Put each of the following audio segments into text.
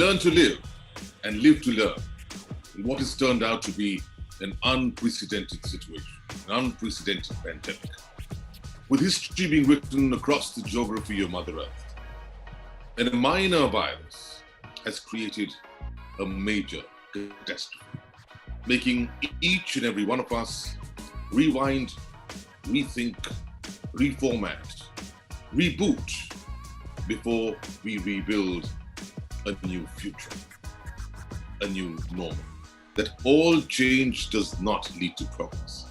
learn to live and live to learn in what has turned out to be an unprecedented situation, an unprecedented pandemic, with history being written across the geography of Mother Earth. And a minor virus has created a major catastrophe, making each and every one of us rewind, rethink, reformat, reboot before we rebuild a new future, a new normal. That all change does not lead to progress.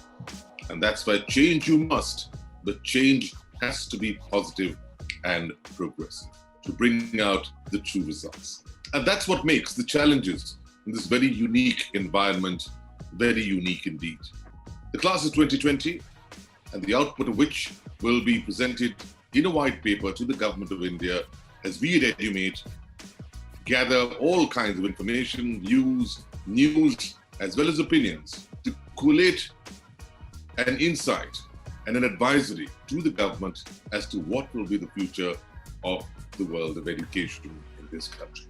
And that's why change you must, but change has to be positive and progressive to bring out the true results. And that's what makes the challenges in this very unique environment very unique indeed. The class of 2020 and the output of which will be presented in a white paper to the Government of India as we at Edumate gather all kinds of information, views, news, as well as opinions to collate an insight and an advisory to the government as to what will be the future of the world of education in this country.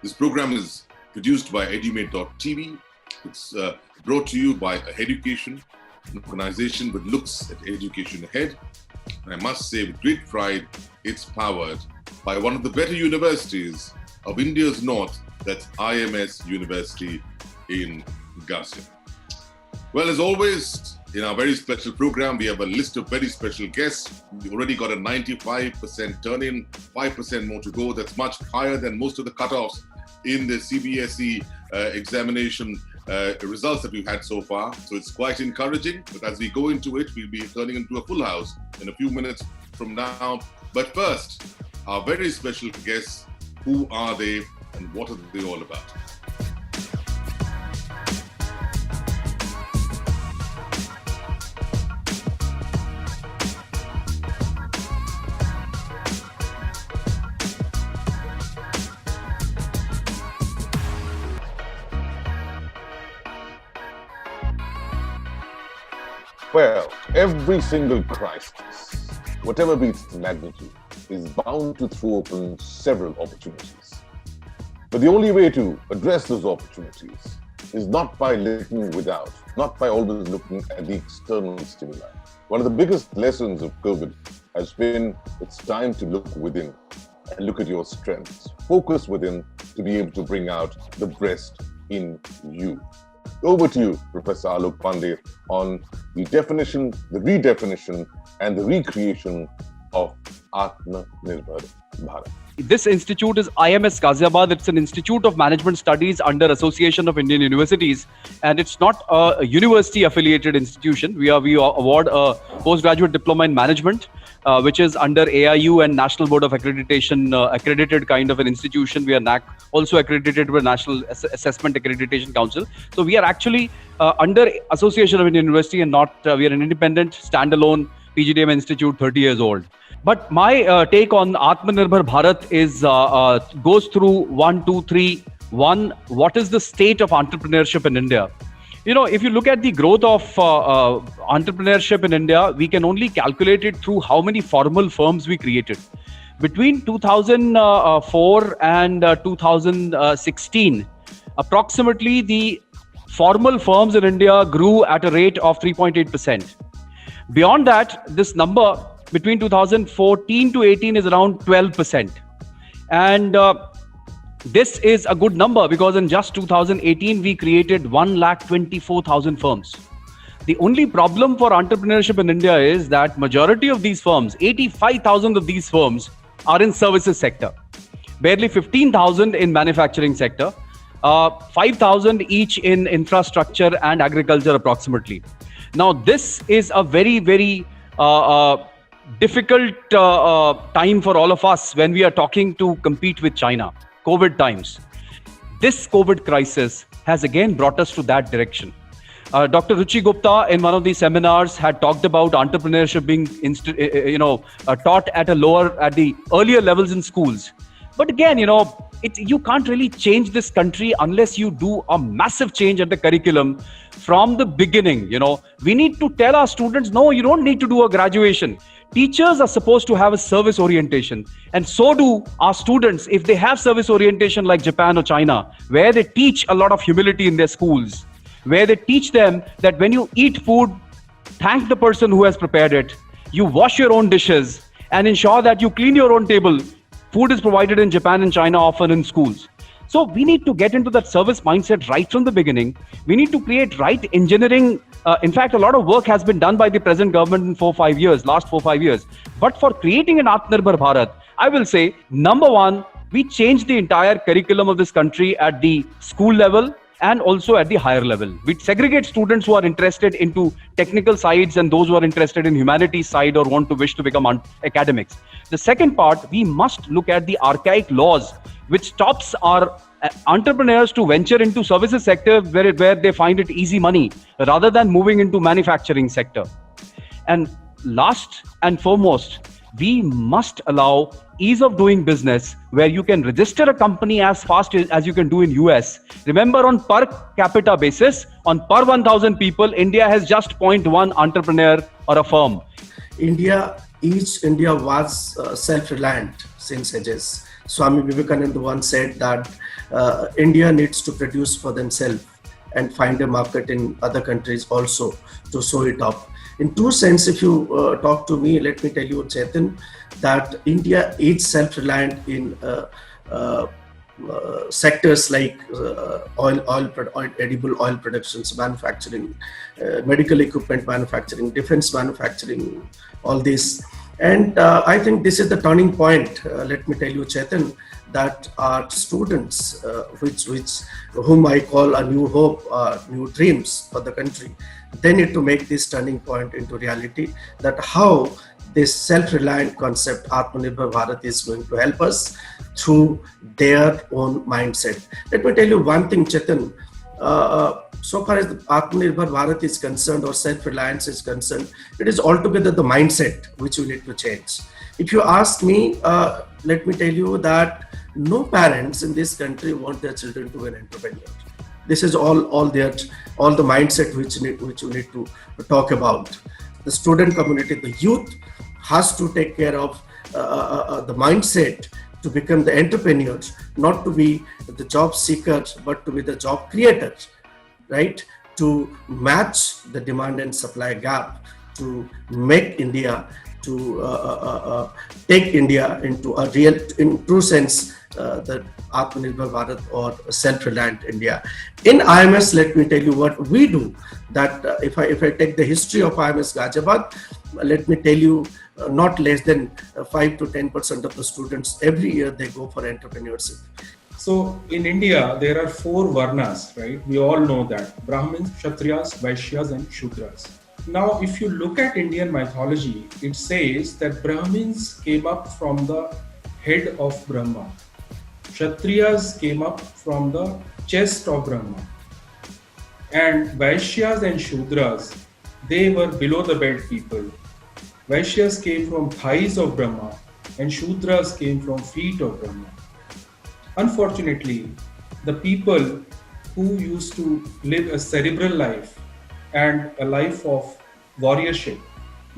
This program is produced by Edumate.tv. It's brought to you by Education, an organization that looks at education ahead. And I must say with great pride, it's powered by one of the better universities of India's north, that's IMS University in Ghaziabad. Well, as always, in our very special program, we have a list of very special guests. We've already got a 95% turn-in, 5% more to go. That's much higher than most of the cutoffs in the CBSE examination results that we've had so far. So it's quite encouraging. But as we go into it, we'll be turning into a full house in a few minutes from now. But first, our very special guests, who are they and what are they all about? Well, every single crisis, whatever be its magnitude, is bound to throw open several opportunities. But the only way to address those opportunities is not by looking without, not by always looking at the external stimuli. One of the biggest lessons of COVID has been it's time to look within and look at your strengths. Focus within to be able to bring out the best in you. Over to you, Professor Alok Pandey, on the definition, the redefinition, and the recreation of Atmanirbhar Bharat. This institute is IMS Ghaziabad. It's an institute of management studies under Association of Indian Universities, and it's not a university-affiliated institution. We award a postgraduate diploma in management, which is under AIU and National Board of Accreditation accredited kind of an institution. We are NAC also accredited with National Assessment Accreditation Council. So we are actually under Association of Indian University and not, we are an independent standalone PGDM institute, 30 years old. But my take on Atmanirbhar Bharat is goes through 1, 2, 3. 1, what is the state of entrepreneurship in India? You know, if you look at the growth of entrepreneurship in India, we can only calculate it through how many formal firms we created. Between 2004 and 2016, approximately the formal firms in India grew at a rate of 3.8%. Beyond that, this number between 2014 to 18 is around 12%. And this is a good number because in just 2018, we created 1,24,000 firms. The only problem for entrepreneurship in India is that majority of these firms, 85,000 of these firms are in services sector, barely 15,000 in manufacturing sector, 5,000 each in infrastructure and agriculture approximately. Now, this is a very, very difficult time for all of us when we are talking to compete with China, COVID times. This COVID crisis has again brought us to that direction. Dr. Ruchi Gupta in one of these seminars had talked about entrepreneurship being taught at the earlier levels in schools. But again, you can't really change this country unless you do a massive change at the curriculum from the beginning. We need to tell our students, no, you don't need to do a graduation. Teachers are supposed to have a service orientation, and so do our students if they have service orientation like Japan or China, where they teach a lot of humility in their schools, where they teach them that when you eat food, thank the person who has prepared it, you wash your own dishes, and ensure that you clean your own table. Food is provided in Japan and China often in schools. So we need to get into that service mindset right from the beginning. We need to create right engineering. In fact, a lot of work has been done by the present government in last 4-5 years. But for creating an Atmanirbhar Bharat, I will say, number one, we change the entire curriculum of this country at the school level and also at the higher level. We segregate students who are interested into technical sides and those who are interested in humanities side or wish to become academics. The second part, we must look at the archaic laws which stops our entrepreneurs to venture into services sector where they find it easy money rather than moving into manufacturing sector. And last and foremost, we must allow ease of doing business where you can register a company as fast as you can do in US. Remember, on per capita basis, on per 1,000 people, India has just 0.1 entrepreneur or a firm. India was self-reliant since ages. Swami Vivekananda once said that India needs to produce for themselves and find a market in other countries also to sew it up. In true sense, if you talk to me, let me tell you, Chetan, that India is self-reliant in sectors like edible oil productions, manufacturing, medical equipment manufacturing, defense manufacturing, all this. And I think this is the turning point. Let me tell you, Chetan, that our students, whom I call a new hope, new dreams for the country, they need to make this turning point into reality. That how this self-reliant concept, Atmanirbhar Bharat, is going to help us through their own mindset. Let me tell you one thing, Chetan. So far as the Atmanirbhar Bharat is concerned or self-reliance is concerned, it is altogether the mindset which we need to change. If you ask me, let me tell you that no parents in this country want their children to be an entrepreneur. This is all the mindset which we need to talk about. The student community, the youth, has to take care of the mindset to become the entrepreneurs, not to be the job seekers, but to be the job creators, right? To match the demand and supply gap, to make India, to take India into a real, in true sense, the Atmanirbhar Bharat or self-reliant India. In IMS, let me tell you what we do. That if I take the history of IMS Ghaziabad, let me tell you, not less than 5 to 10% of the students every year they go for entrepreneurship. So in India, there are 4 varnas, right? We all know that: Brahmins, Kshatriyas, Vaishyas, and Shudras. Now, if you look at Indian mythology, it says that Brahmins came up from the head of Brahma. Kshatriyas came up from the chest of Brahma. And Vaishyas and Shudras, they were below the belt people. Vaishyas came from thighs of Brahma and Shudras came from feet of Brahma. Unfortunately, the people who used to live a cerebral life and a life of warriorship,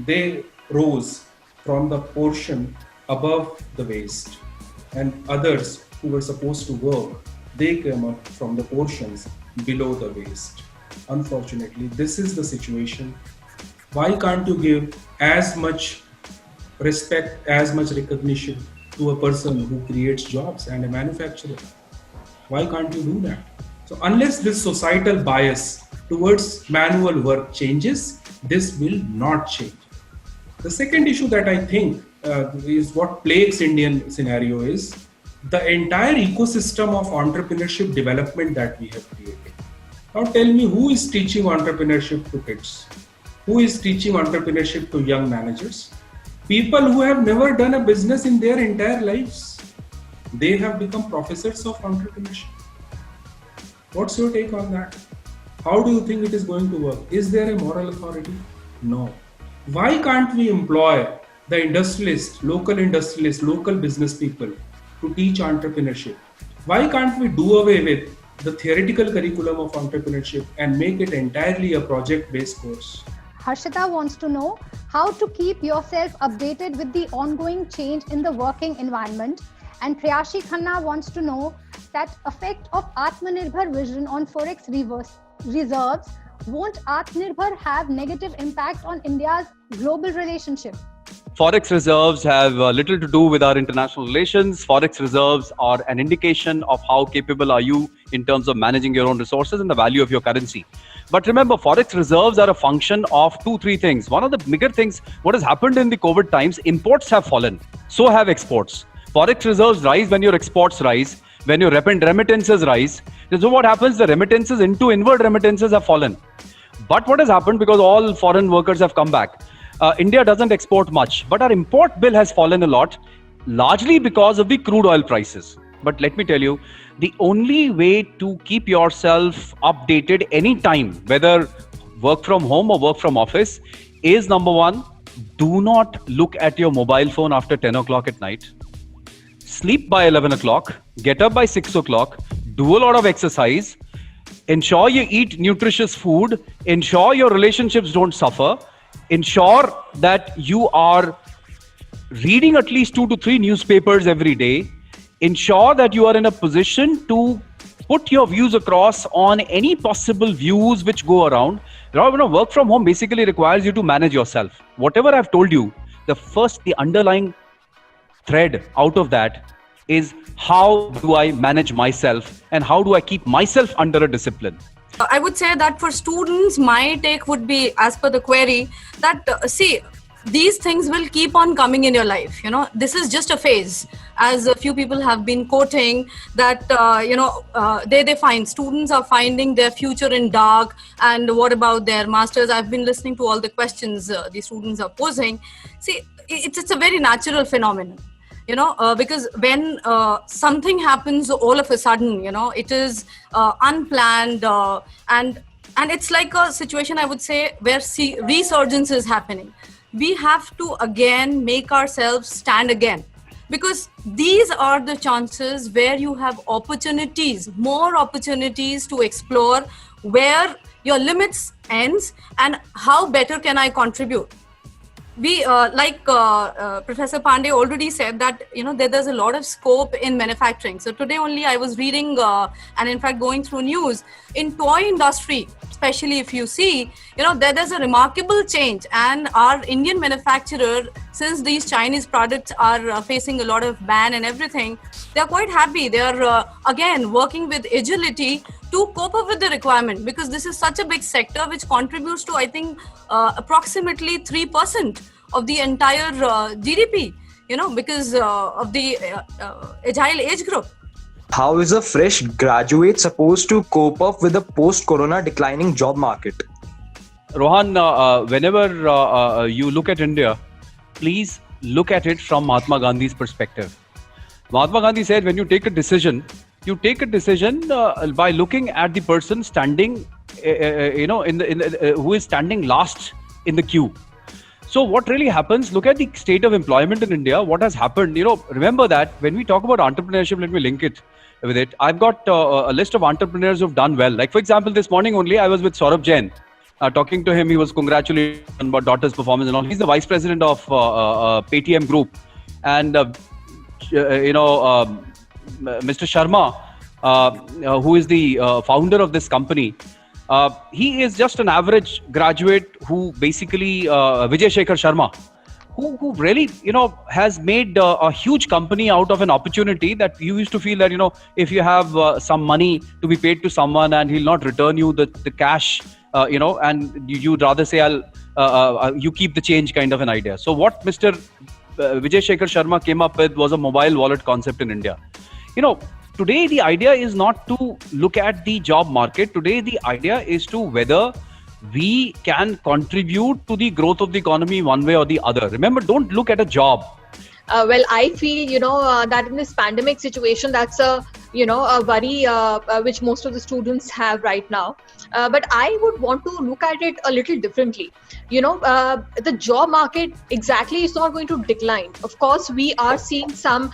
they rose from the portion above the waist, and others who were supposed to work, they came up from the portions below the waist. Unfortunately, this is the situation. Why can't you give as much respect, as much recognition to a person who creates jobs and a manufacturer? Why can't you do that? So unless this societal bias towards manual work changes, this will not change. The second issue that I think is what plagues Indian scenario is the entire ecosystem of entrepreneurship development that we have created. Now tell me, who is teaching entrepreneurship to kids? Who is teaching entrepreneurship to young managers? People who have never done a business in their entire lives. They have become professors of entrepreneurship. What's your take on that? How do you think it is going to work? Is there a moral authority? No. Why can't we employ the industrialists, local business people to teach entrepreneurship. Why can't we do away with the theoretical curriculum of entrepreneurship and make it entirely a project-based course? Harshita wants to know how to keep yourself updated with the ongoing change in the working environment. And Priyashi Khanna wants to know that effect of Atmanirbhar vision on forex reserves. Won't Atmanirbhar have negative impact on India's global relationship? Forex reserves have little to do with our international relations. Forex reserves are an indication of how capable are you in terms of managing your own resources and the value of your currency. But remember, Forex reserves are a function of 2-3 things. One of the bigger things, what has happened in the COVID times, imports have fallen. So have exports. Forex reserves rise when your exports rise, when your remittances rise. So what happens? The remittances into inward remittances have fallen. But what has happened, because all foreign workers have come back, India doesn't export much, but our import bill has fallen a lot, largely because of the crude oil prices. But let me tell you, the only way to keep yourself updated anytime, whether work from home or work from office, is number one, do not look at your mobile phone after 10 o'clock at night. Sleep by 11 o'clock, get up by 6 o'clock, do a lot of exercise, ensure you eat nutritious food, ensure your relationships don't suffer, ensure that you are reading at least 2 to 3 newspapers every day, ensure that you are in a position to put your views across on any possible views which go around. Work from home basically requires you to manage yourself. Whatever I've told you, the underlying thread out of that is, how do I manage myself and how do I keep myself under a discipline? I would say that for students, my take would be, as per the query, that these things will keep on coming in your life. This is just a phase, as a few people have been quoting that they find students are finding their future in dark. And what about their masters? I've been listening to all the questions the students are posing. See, it's a very natural phenomenon. Because when something happens all of a sudden, it is unplanned, and it's like a situation, I would say, where resurgence is happening. We have to again make ourselves stand again, because these are the chances where you have opportunities, more opportunities to explore where your limits ends and how better can I contribute. We Professor Pandey already said that there's a lot of scope in manufacturing. So today only I was reading and in fact going through news in toy industry, especially if you see there's a remarkable change, and our Indian manufacturer, since these Chinese products are facing a lot of ban and everything, they're quite happy. They're again working with agility to cope up with the requirement, because this is such a big sector which contributes to, I think, approximately 3% of the entire GDP, because of the agile age group. How is a fresh graduate supposed to cope up with the post-corona declining job market? Rohan, whenever you look at India, please look at it from Mahatma Gandhi's perspective. Mahatma Gandhi said, when you take a decision, by looking at the person standing, who is standing last in the queue. So what really happens, look at the state of employment in India, what has happened. Remember that when we talk about entrepreneurship, let me link it with it. I've got a list of entrepreneurs who've done well. Like, for example, this morning only, I was with Saurabh Jain. Talking to him, he was congratulating about daughter's performance and all. He's the vice president of Paytm Group. And, Mr. Sharma, who is the founder of this company, he is just an average graduate who basically, Vijay Shekhar Sharma, who really, has made a huge company out of an opportunity that you used to feel that, if you have some money to be paid to someone and he'll not return you the cash, and you'd rather say, you keep the change kind of an idea. So what Mr. Vijay Shekhar Sharma came up with was a mobile wallet concept in India. Today the idea is not to look at the job market. Today the idea is to whether we can contribute to the growth of the economy one way or the other. Remember, don't look at a job. Well, I feel, that in this pandemic situation, that's a worry which most of the students have right now. but I would want to look at it a little differently. The job market exactly is not going to decline. Of course, we are seeing some,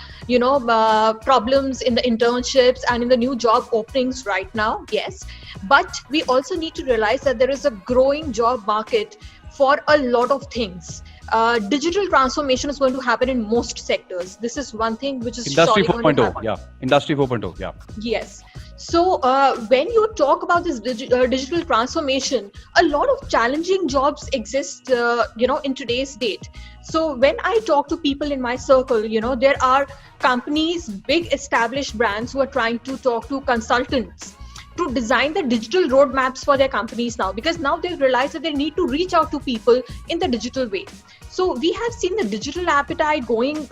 problems in the internships and in the new job openings right now. Yes, but we also need to realize that there is a growing job market for a lot of things. Digital transformation is going to happen in most sectors. This is one thing which is Industry surely going to 4.0, happen. yeah. Industry 4.0, yeah. Yes. So when you talk about this digital transformation, a lot of challenging jobs exist, in today's date. So when I talk to people in my circle, there are companies, big established brands who are trying to talk to consultants to design the digital roadmaps for their companies now, because now they've realized that they need to reach out to people in the digital way. So we have seen the digital appetite going,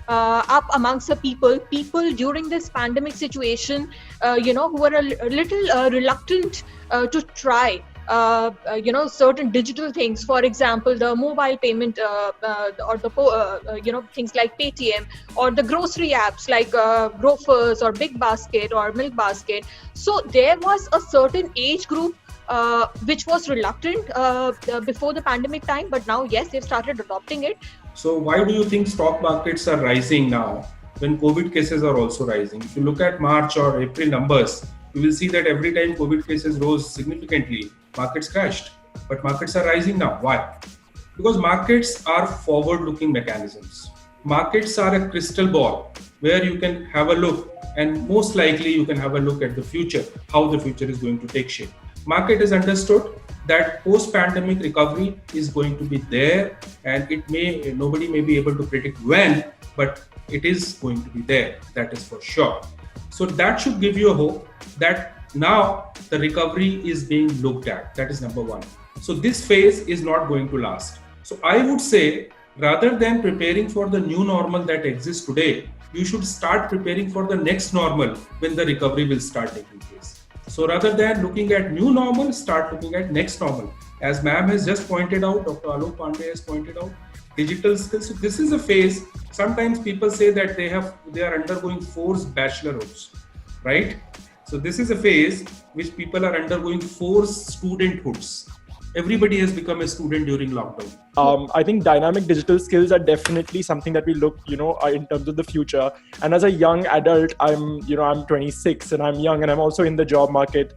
up amongst the people during this pandemic situation, who are a little reluctant to try, certain digital things. For example, the mobile payment or the things like Paytm, or the grocery apps like Grofers or Big Basket or Milk Basket. So there was a certain age group which was reluctant before the pandemic time, but now, yes, they've started adopting it. So why do you think stock markets are rising now when COVID cases are also rising? If you look at March or April numbers, you will see that every time COVID cases rose significantly, markets crashed. But markets are rising now. Why? Because markets are forward-looking mechanisms. Markets are a crystal ball where you can have a look, and most likely you can have a look at the future, how the future is going to take shape. Market has understood that post-pandemic recovery is going to be there, and nobody may be able to predict when, but it is going to be there. That is for sure. So that should give you a hope that now the recovery is being looked at. That is number one. So this phase is not going to last. So I would say, rather than preparing for the new normal that exists today, you should start preparing for the next normal when the recovery will start taking place. So rather than looking at new normal, start looking at next normal. As ma'am has just pointed out, Dr. Alok Pandey has pointed out, digital skills. So this is a phase. Sometimes people say that they are undergoing forced bachelorhoods, right? So this is a phase which people are undergoing forced studenthoods. Everybody has become a student during lockdown. I think dynamic digital skills are definitely something that we look, in terms of the future. And as a young adult, I'm 26 and I'm young and I'm also in the job market,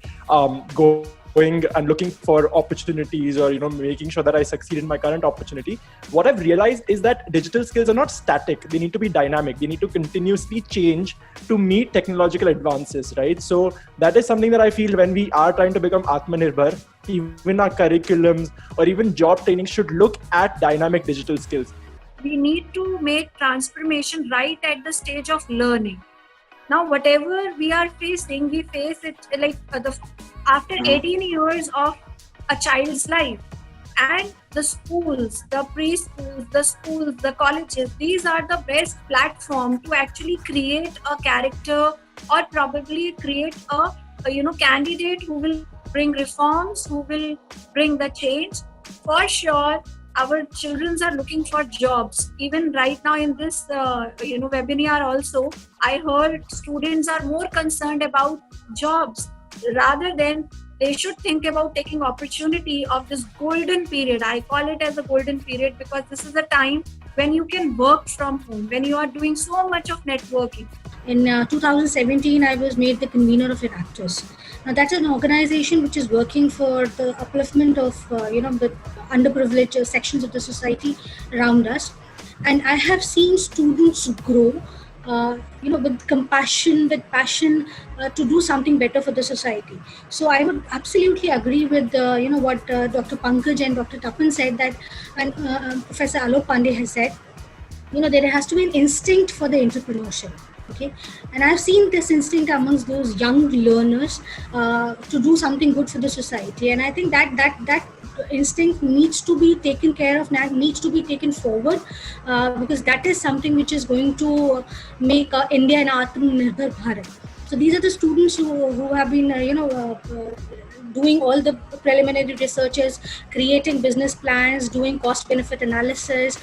going and looking for opportunities or, making sure that I succeed in my current opportunity. What I've realized is that digital skills are not static. They need to be dynamic. They need to continuously change to meet technological advances, right? So that is something that I feel when we are trying to become Atmanirbhar, even our curriculums or even job training should look at dynamic digital skills. We need to make transformation right at the stage of learning. Now, whatever we are facing, we face it like after 18 years of a child's life. And the schools, the preschools, the schools, the colleges, these are the best platform to actually create a character or probably create a candidate who will bring reforms, who will bring the change. For sure, our children are looking for jobs. Even right now in this webinar also, I heard students are more concerned about jobs rather than they should think about taking opportunity of this golden period. I call it as a golden period because this is a time when you can work from home, when you are doing so much of networking. In 2017, I was made the convener of Enactors. Now, that's an organization which is working for the upliftment of, the underprivileged sections of the society around us. And I have seen students grow, with compassion, with passion to do something better for the society. So I would absolutely agree with, what Dr. Pankaj and Dr. Tapan said that, and Professor Alok Pandey has said, there has to be an instinct for the entrepreneurship. Okay, and I've seen this instinct amongst those young learners to do something good for the society, and I think that instinct needs to be taken care of, needs to be taken forward, because that is something which is going to make India an Atmanirbhar Bharat. So these are the students who have been, doing all the preliminary researches, creating business plans, doing cost-benefit analysis,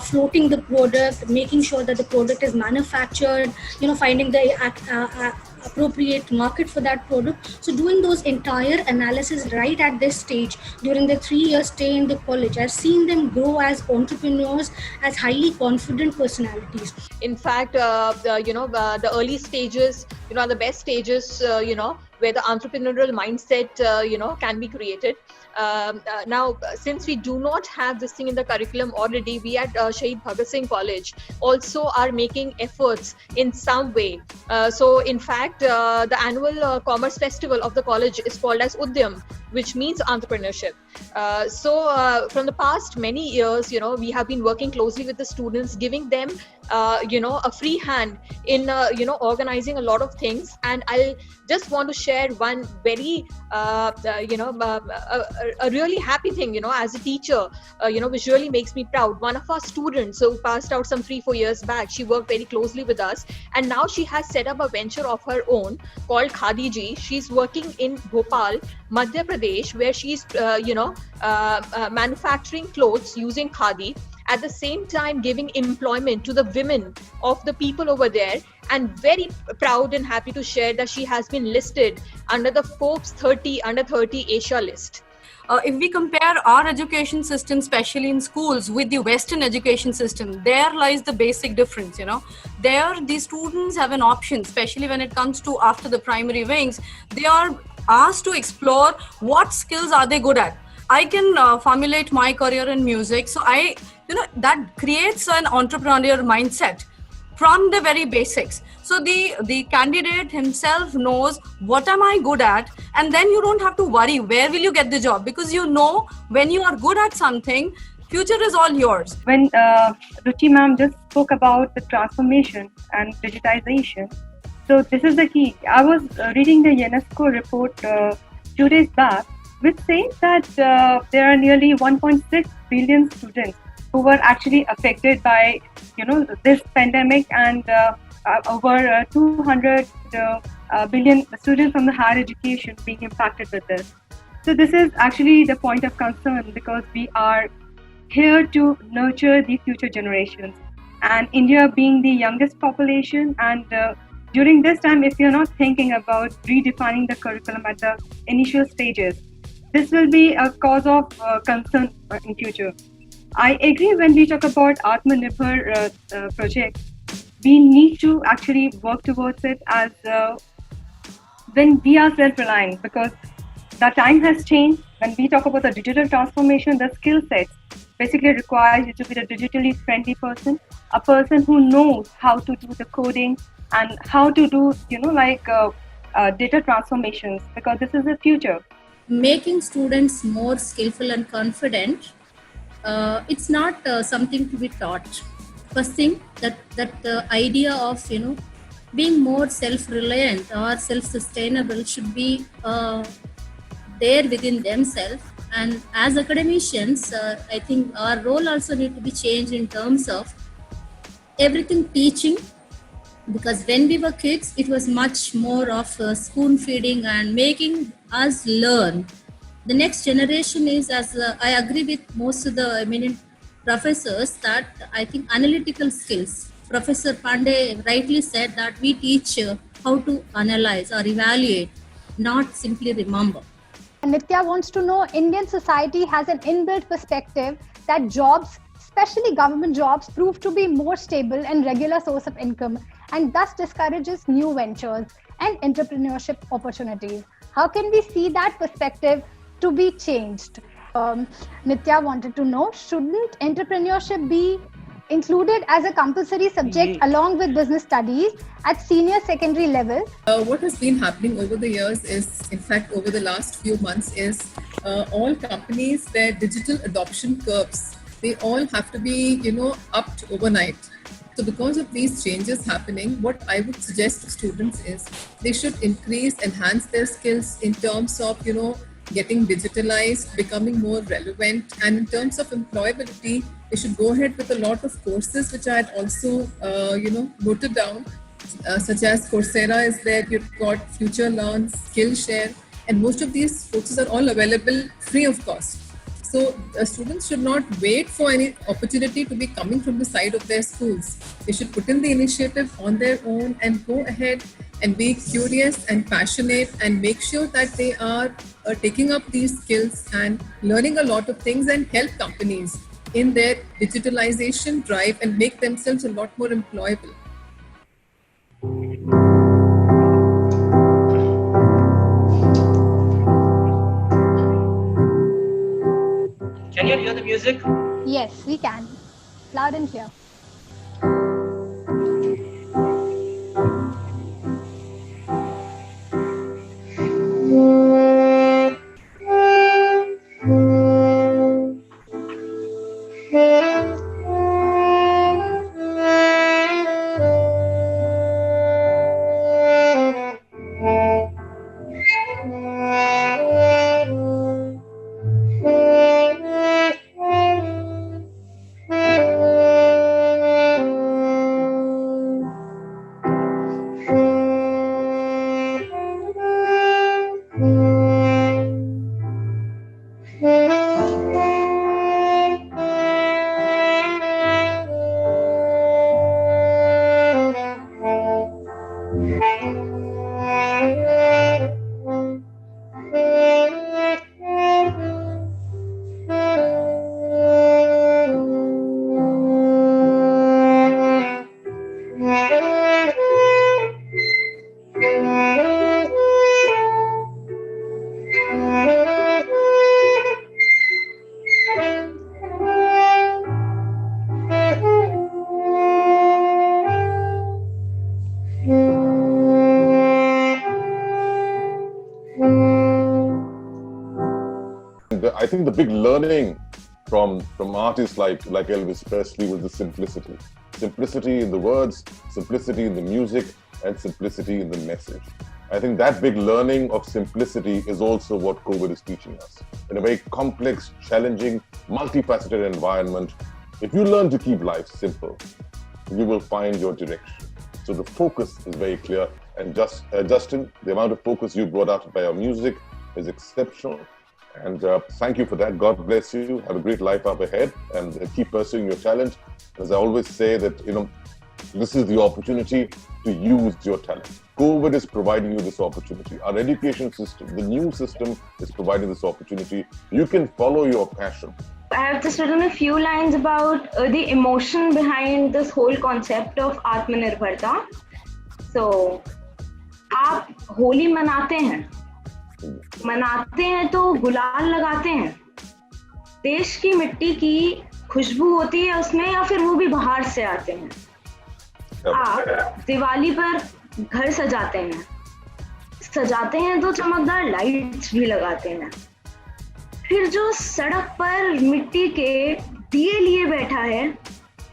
floating the product, making sure that the product is manufactured, finding the appropriate market for that product. So doing those entire analysis right at this stage during the 3 year stay in the college, I've seen them grow as entrepreneurs, as highly confident personalities. In fact, the early stages, are the best stages, where the entrepreneurial mindset, can be created. Now, since we do not have this thing in the curriculum already, we at Shahid Bhagat Singh College also are making efforts in some way. So, in fact, the annual Commerce Festival of the college is called as Udyam, which means entrepreneurship. So, from the past many years, we have been working closely with the students, giving them, a free hand in, organizing a lot of things. And I'll just want to share one very, a really happy thing, as a teacher, which really makes me proud. One of our students who passed out some 3-4 years back, she worked very closely with us, and now she has set up a venture of her own called Khadi Ji. She's working in Bhopal, Madhya Pradesh, where she's, manufacturing clothes using Khadi, at the same time giving employment to the women of the people over there, and very proud and happy to share that she has been listed under the Forbes 30 Under 30 Asia list. If we compare our education system, especially in schools, with the Western education system, there lies the basic difference, There, the students have an option, especially when it comes to after the primary wings. They are asked to explore what skills are they good at. I can formulate my career in music. So that creates an entrepreneurial mindset from the very basics. So the candidate himself knows what am I good at, and then you don't have to worry where will you get the job, because when you are good at something, future is all yours. When Ruchi ma'am just spoke about the transformation and digitization, so this is the key. I was reading the UNESCO report 2 days back, which says that there are nearly 1.6 billion students who were actually affected by this pandemic, and over 200 billion students from the higher education being impacted with this. So this is actually the point of concern, because we are here to nurture the future generations, and India being the youngest population, and during this time, if you're not thinking about redefining the curriculum at the initial stages, this will be a cause of concern in future. I agree when we talk about Atmanirbhar project, we need to actually work towards it as when we are self-reliant, because the time has changed. When we talk about the digital transformation, the skill sets basically requires you to be a digitally friendly person, a person who knows how to do the coding and how to do, data transformations, because this is the future. Making students more skillful and confident, it's not something to be taught. First thing, that the idea of being more self-reliant or self-sustainable should be there within themselves. And as academicians, I think our role also need to be changed in terms of everything teaching, because when we were kids, it was much more of spoon feeding and making us learn. The next generation is, as I agree with most of the eminent professors, that I think analytical skills. Professor Pandey rightly said that we teach how to analyze or evaluate, not simply remember. Nitya wants to know, Indian society has an inbuilt perspective that jobs, especially government jobs, prove to be more stable and regular source of income, and thus discourages new ventures and entrepreneurship opportunities. How can we see that perspective to be changed? Nitya wanted to know, shouldn't entrepreneurship be included as a compulsory subject along with business studies at senior secondary level? What has been happening over the years is, in fact, over the last few months, is all companies, their digital adoption curves, they all have to be, upped overnight. So because of these changes happening, what I would suggest to students is they should enhance their skills in terms of, getting digitalized, becoming more relevant. And in terms of employability, they should go ahead with a lot of courses, which I had also, noted down, such as Coursera is there, you've got Future Learn, Skillshare, and most of these courses are all available free of cost. So students should not wait for any opportunity to be coming from the side of their schools. They should put in the initiative on their own and go ahead and be curious and passionate and make sure that they are taking up these skills and learning a lot of things and help companies in their digitalization drive and make themselves a lot more employable. Can you hear the music? Yes, we can. Loud and clear. I think the big learning from artists like Elvis Presley was the simplicity. Simplicity in the words, simplicity in the music, and simplicity in the message. I think that big learning of simplicity is also what COVID is teaching us. In a very complex, challenging, multifaceted environment, if you learn to keep life simple, you will find your direction. So the focus is very clear. And Justin, the amount of focus you brought out by your music is exceptional. And thank you for that. God bless you. Have a great life up ahead and keep pursuing your talent. As I always say that, this is the opportunity to use your talent. COVID is providing you this opportunity. Our education system, the new system, is providing this opportunity. You can follow your passion. I have just written a few lines about the emotion behind this whole concept of Atmanirbharta. So, आप होली मनाते हैं तो गुलाल लगाते हैं. देश की मिट्टी की खुशबू होती है उसमें या फिर वो भी बाहर से आते हैं. आप दिवाली पर घर सजाते हैं तो चमकदार लाइट्स भी लगाते हैं. फिर जो सड़क पर मिट्टी के दिए लिए बैठा है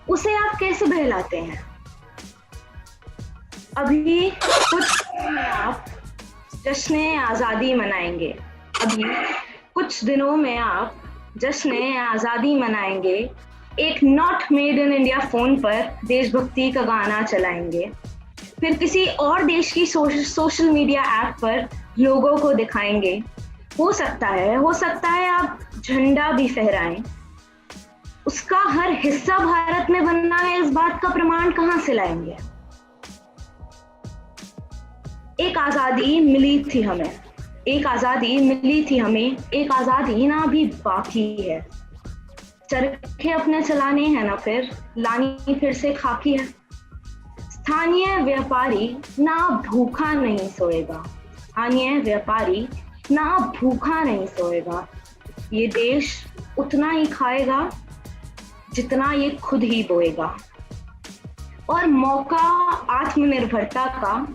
उसे आप कैसे बहलाते हैं. अभी कुछ दिनों में आप जश्न आज़ादी मनाएंगे. एक not made in India phone पर देशभक्ति का गाना चलाएंगे. फिर किसी और देश की सोशल मीडिया ऐप पर लोगों को दिखाएंगे. हो सकता है आप झंडा भी फहराएं. उसका हर हिस्सा भारत में बनना है, इस बात का प्रमाण कहां से लाएंगे. एक आजादी मिली थी हमें, एक आजादी ना भी बाकी है. चरखे अपने चलाने हैं ना, फिर लानी फिर से खाकी है. स्थानीय व्यापारी ना भूखा नहीं सोएगा. ये देश उतना ही खाएगा जितना ये खुद ही बोएगा. और मौका आत्मनिर्भरता का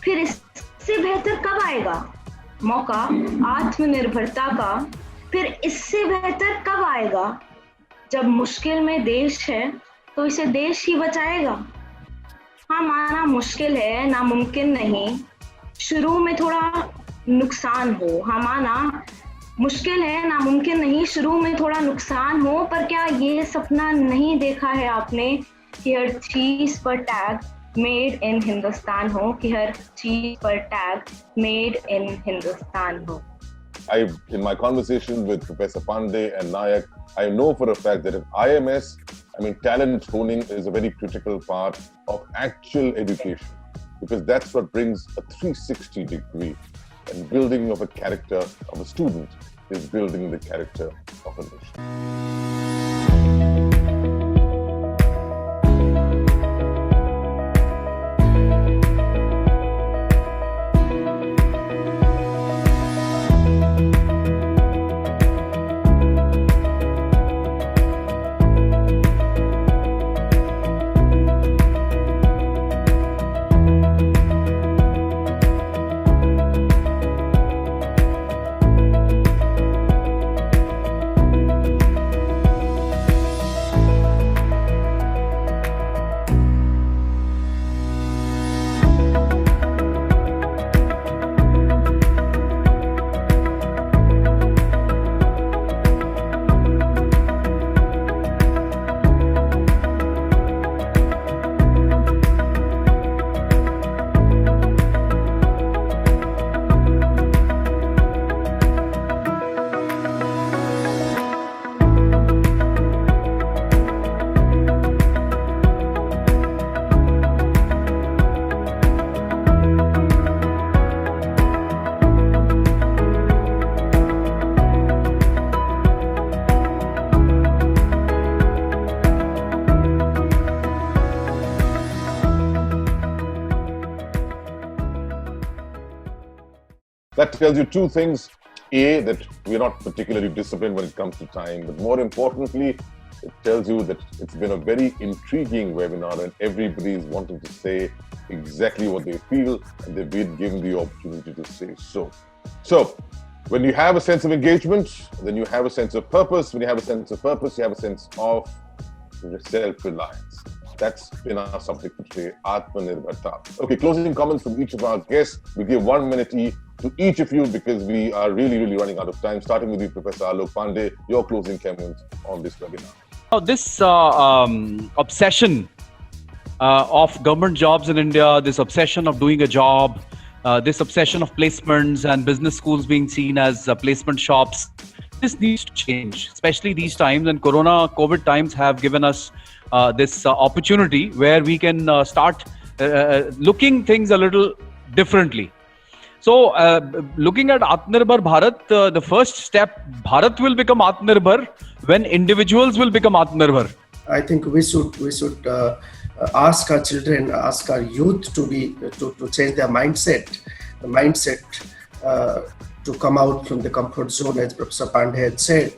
फिर इससे बेहतर कब आएगा. जब मुश्किल में देश है तो इसे देश ही बचाएगा. हाँ, माना मुश्किल है, नामुमकिन नहीं, शुरू में थोड़ा नुकसान हो, पर क्या ये सपना नहीं देखा है आपने कि हर चीज पर टैग मेड इन हिंदुस्तान हो. In my conversation with Professor Pandey and Nayak, I know for a fact that if IMS, talent honing is a very critical part of actual education. because that's what brings a 360 degree. And building of a character of a student is building the character of a nation. That tells you two things. A, that we're not particularly disciplined when it comes to time, but more importantly, it tells you that it's been a very intriguing webinar and everybody is wanting to say exactly what they feel and they've been given the opportunity to say so. So, when you have a sense of engagement, then you have a sense of purpose. When you have a sense of purpose, you have a sense of self-reliance. That's been our subject for today, Atmanirbharta. Okay, closing comments from each of our guests. We'll give 1 minute to each of you because we are really running out of time. Starting with you, Professor Alok Pandey, your closing comments on this webinar. This obsession of government jobs in India, this obsession of doing a job, this obsession of placements and business schools being seen as placement shops, this needs to change, especially these times. And COVID times have given us this opportunity where we can start looking things a little differently. So, looking at Atmanirbhar Bharat, the first step, Bharat will become Atmanirbhar when individuals will become Atmanirbhar. I think we should ask our children, ask our youth to change their mindset, the mindset to come out from the comfort zone, as Professor Pandey had said,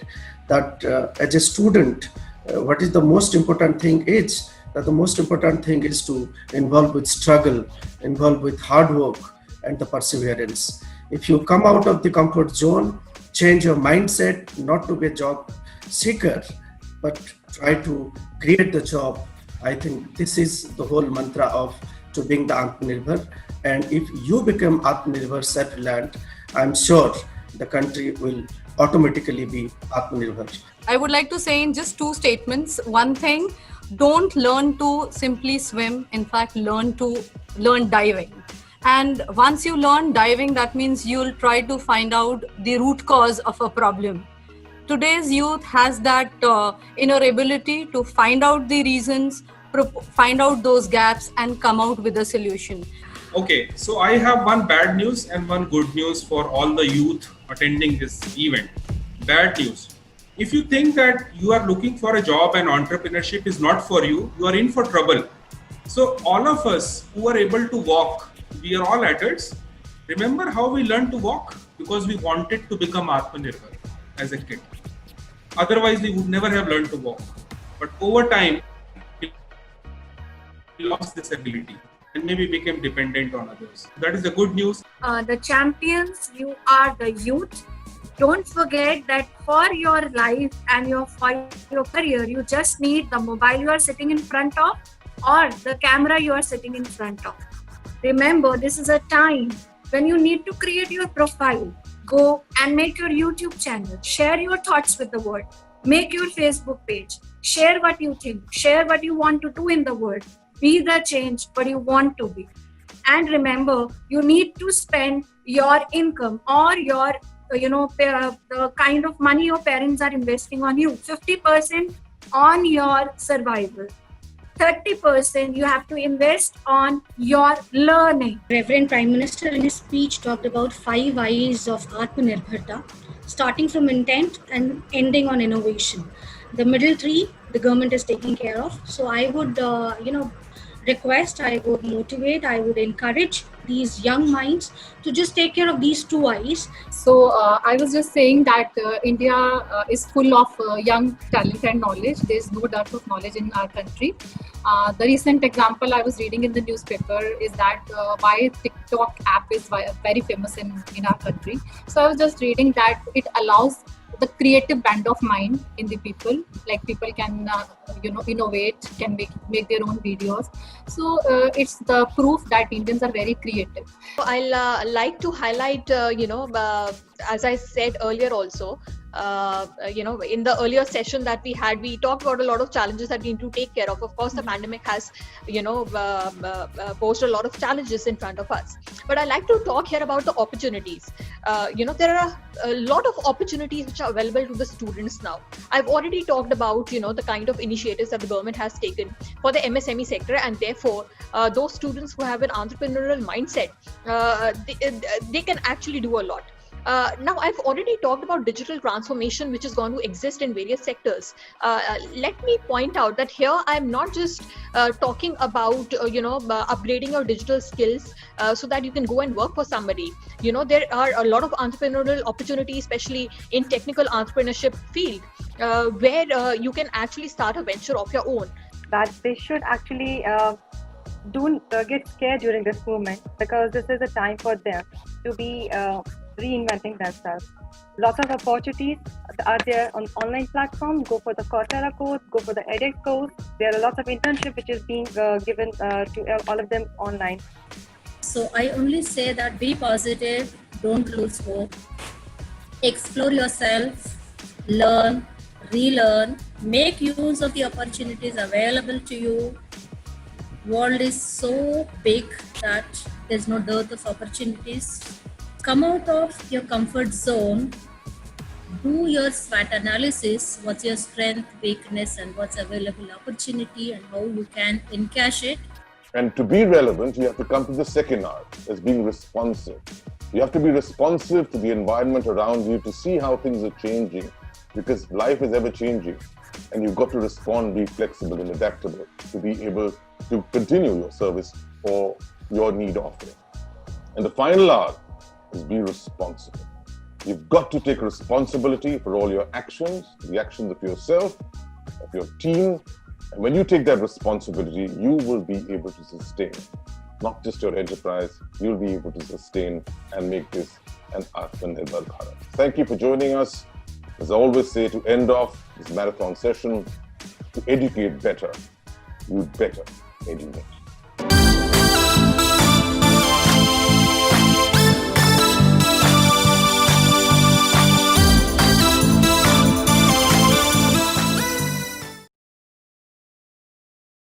that as a student, what is the most important thing is that the most important thing is to involve with struggle, involve with hard work and the perseverance. If you come out of the comfort zone, change your mindset, not to be a job seeker, but try to create the job. I think this is the whole mantra of to being the Atmanirbhar. And if you become Atmanirbhar, self-reliant, I'm sure the country will automatically be Atmanirbhar. I would like to say in just two statements. One thing, don't learn to simply swim. In fact, learn diving. And once you learn diving, that means you'll try to find out the root cause of a problem. Today's youth has that inner ability to find out the reasons, find out those gaps and come out with a solution. Okay, so I have one bad news and one good news for all the youth attending this event. Bad news. If you think that you are looking for a job and entrepreneurship is not for you, you are in for trouble. So all of us who are able to walk, we are all adults. Remember how we learned to walk? Because we wanted to become Atmanirbhar as a kid. Otherwise, we would never have learned to walk. But over time, we lost this ability and maybe became dependent on others. That is the good news. The champions, you are the youth. Don't forget that for your life and for your career, you just need the mobile you are sitting in front of or the camera you are sitting in front of. Remember, this is a time when you need to create your profile. Go and make your YouTube channel. Share your thoughts with the world. Make your Facebook page. Share what you think. Share what you want to do in the world. Be the change what you want to be. And remember, you need to spend your income or your the kind of money your parents are investing on you. 50% on your survival. 30% you have to invest on your learning. Reverend Prime Minister in his speech talked about 5 I's of Atmanirbharta, starting from intent and ending on innovation. The middle 3, the government is taking care of. So I would, request, I would motivate, I would encourage these young minds to just take care of these 2 I's. So I was just saying that India is full of young talent and knowledge. There's no dearth of knowledge in our country. The recent example I was reading in the newspaper is that why TikTok app is very famous in our country. So I was just reading that it allows the creative band of mind in the people. Like people can innovate, can make their own videos. So it's the proof that Indians are very creative. I'll like to highlight, as I said earlier also, in the earlier session that we had, we talked about a lot of challenges that we need to take care of. Of course, the pandemic has, posed a lot of challenges in front of us. But I like to talk here about the opportunities. There are a lot of opportunities which are available to the students now. I've already talked about, the kind of initiatives that the government has taken for the MSME sector, and therefore, those students who have an entrepreneurial mindset, they can actually do a lot. Now, I've already talked about digital transformation, which is going to exist in various sectors. Let me point out that here I'm not just talking about, upgrading your digital skills so that you can go and work for somebody. There are a lot of entrepreneurial opportunities, especially in technical entrepreneurship field, where you can actually start a venture of your own. That they should actually don't get scared during this moment, because this is a time for them to be reinventing themselves. Lots of opportunities are there on online platforms. Go for the Coursera course, go for the edX course. There are lots of internship which is being given to all of them online. So I only say that be positive, don't lose hope, explore yourself, learn, relearn, make use of the opportunities available to you. World is so big that there's no dearth of opportunities. Come out of your comfort zone, do your SWOT analysis, what's your strength, weakness, and what's available opportunity, and how you can encash it. And to be relevant, you have to come to the second R, as being responsive. You have to be responsive to the environment around you to see how things are changing, because life is ever changing, and you've got to respond, be flexible and adaptable to be able to continue your service or your need offering. And the final R is be responsible. You've got to take responsibility for all your actions, the actions of yourself, of your team. And when you take that responsibility, you will be able to sustain not just your enterprise, you'll be able to sustain and make this an Atmanirbhar Bharat. Thank you for joining us. As I always say, to end off this marathon session, to educate better, you'd better educate.